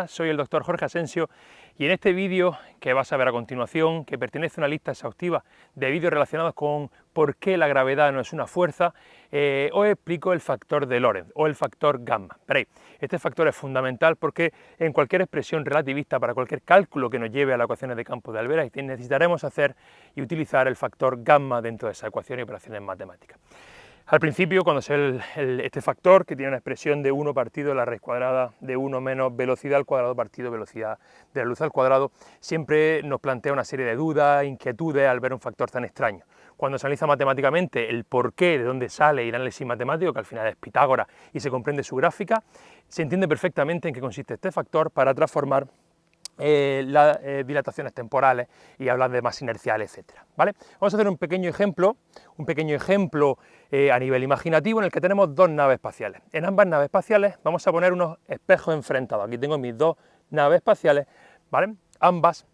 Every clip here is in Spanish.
Hola, soy el doctor Jorge Asensio y en este vídeo que vas a ver a continuación, que pertenece a una lista exhaustiva de vídeos relacionados con por qué la gravedad no es una fuerza, os explico el factor de Lorentz o el factor gamma. Veréis, este factor es fundamental porque en cualquier expresión relativista, para cualquier cálculo que nos lleve a las ecuaciones de campo de Albera, necesitaremos hacer y utilizar el factor gamma dentro de esa ecuación y operaciones matemáticas. Al principio, cuando se ve este factor, que tiene una expresión de 1 partido la raíz cuadrada de 1 menos velocidad al cuadrado partido velocidad de la luz al cuadrado, siempre nos plantea una serie de dudas, inquietudes al ver un factor tan extraño. Cuando se analiza matemáticamente el porqué, de dónde sale y el análisis matemático, que al final es Pitágoras, y se comprende su gráfica, se entiende perfectamente en qué consiste este factor para transformar las dilataciones temporales y hablar de masa inercial, etcétera, ¿vale? Vamos a hacer un pequeño ejemplo a nivel imaginativo en el que tenemos dos naves espaciales. En ambas naves espaciales vamos a poner unos espejos enfrentados. Aquí tengo mis dos naves espaciales, ¿vale? Ambas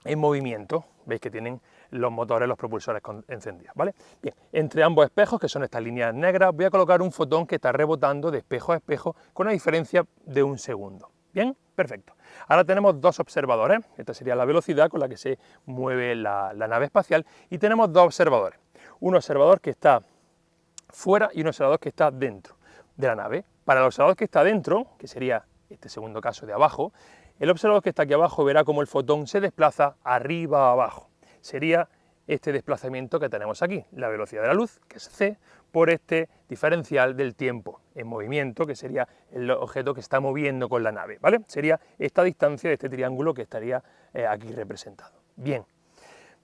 en movimiento, veis que tienen los motores, los propulsores encendidos, ¿vale? Bien, entre ambos espejos, que son estas líneas negras, voy a colocar un fotón que está rebotando de espejo a espejo con una diferencia de 1 segundo. ¿Bien? Perfecto. Ahora tenemos dos observadores, esta sería la velocidad con la que se mueve la nave espacial, y tenemos dos observadores. Un observador que está fuera y un observador que está dentro de la nave. Para el observador que está dentro, que sería este segundo caso de abajo, el observador que está aquí abajo verá cómo el fotón se desplaza arriba a abajo. Sería este desplazamiento que tenemos aquí, la velocidad de la luz, que es c, por este diferencial del tiempo en movimiento, que sería el objeto que está moviendo con la nave, ¿vale? Sería esta distancia de este triángulo que estaría aquí representado. Bien,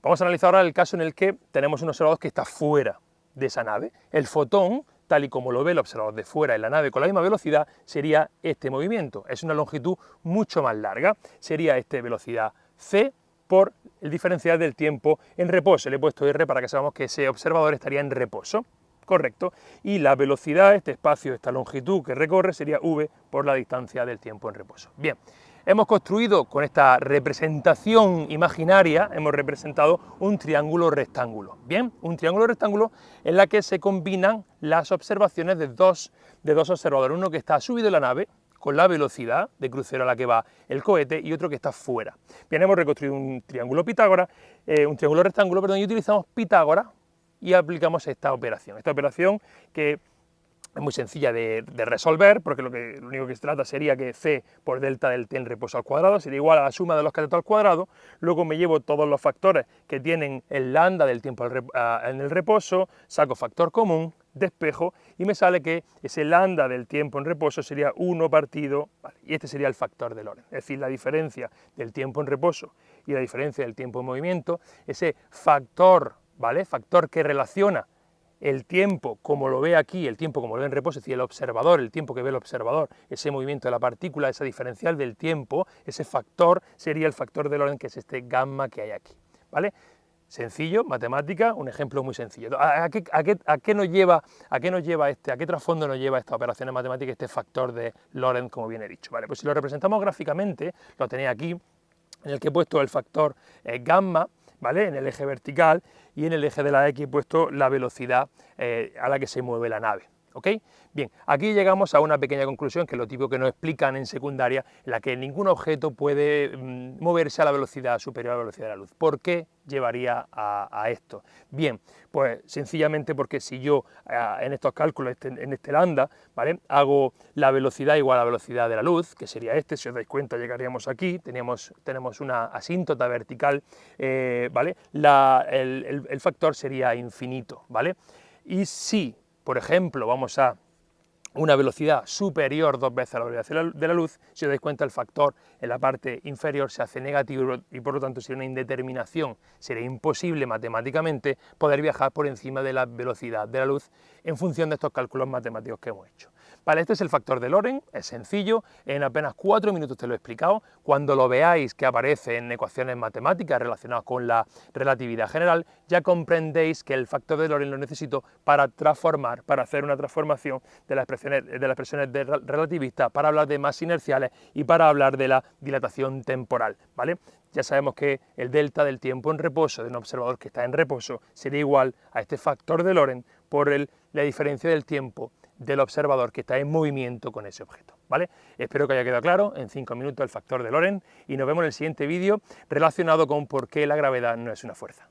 vamos a analizar ahora el caso en el que tenemos un observador que está fuera de esa nave. El fotón, tal y como lo ve el observador de fuera en la nave con la misma velocidad, sería este movimiento. Es una longitud mucho más larga, sería esta velocidad c por el diferencial del tiempo en reposo. Le he puesto R para que sepamos que ese observador estaría en reposo, correcto, y la velocidad, este espacio, esta longitud que recorre sería v por la distancia del tiempo en reposo. Bien, hemos construido con esta representación imaginaria, hemos representado un triángulo rectángulo. Bien, un triángulo rectángulo en la que se combinan las observaciones de dos observadores, uno que está subido en la nave con la velocidad de crucero a la que va el cohete y otro que está fuera. Bien, hemos reconstruido un triángulo rectángulo, perdón, y utilizamos Pitágoras y aplicamos esta operación que es muy sencilla de resolver, porque lo único que se trata sería que c por delta del t en reposo al cuadrado sería igual a la suma de los catetos al cuadrado, luego me llevo todos los factores que tienen el lambda del tiempo en el reposo, saco factor común, despejo y me sale que ese lambda del tiempo en reposo sería 1 partido, vale, y este sería el factor de Lorentz, es decir, la diferencia del tiempo en reposo y la diferencia del tiempo en movimiento, ese factor, ¿vale? Factor que relaciona el tiempo como lo ve aquí, el tiempo como lo ve en reposo, es decir, el observador, el tiempo que ve el observador, ese movimiento de la partícula, esa diferencial del tiempo, ese factor sería el factor de Lorentz, que es este gamma que hay aquí, ¿vale? Sencillo, matemática, un ejemplo muy sencillo. ¿A qué nos lleva a qué trasfondo nos lleva esta operación matemática, este factor de Lorentz, como bien he dicho? Vale, pues si lo representamos gráficamente, lo tenéis aquí, en el que he puesto el factor gamma, ¿vale? En el eje vertical, y en el eje de la X he puesto la velocidad a la que se mueve la nave. ¿Ok? Bien, aquí llegamos a una pequeña conclusión, que es lo típico que nos explican en secundaria, en la que ningún objeto puede moverse a la velocidad superior a la velocidad de la luz. ¿Por qué llevaría a esto? Bien, pues sencillamente porque si yo en estos cálculos, en este lambda, ¿vale?, hago la velocidad igual a la velocidad de la luz, que sería si os dais cuenta llegaríamos aquí, tenemos una asíntota vertical, ¿vale?, el factor sería infinito, ¿vale? Y si, por ejemplo, vamos a una velocidad superior 2 veces a la velocidad de la luz, si os dais cuenta el factor en la parte inferior se hace negativo y por lo tanto sería una indeterminación, sería imposible matemáticamente poder viajar por encima de la velocidad de la luz en función de estos cálculos matemáticos que hemos hecho. Vale, este es el factor de Lorentz, es sencillo, en apenas 4 minutos te lo he explicado. Cuando lo veáis que aparece en ecuaciones matemáticas relacionadas con la relatividad general, ya comprendéis que el factor de Lorentz lo necesito para hacer una transformación de las expresiones relativistas, para hablar de masas inerciales y para hablar de la dilatación temporal, ¿vale? Ya sabemos que el delta del tiempo en reposo de un observador que está en reposo sería igual a este factor de Lorentz por la diferencia del tiempo del observador que está en movimiento con ese objeto, ¿vale? Espero que haya quedado claro en 5 minutos el factor de Lorentz y nos vemos en el siguiente vídeo relacionado con por qué la gravedad no es una fuerza.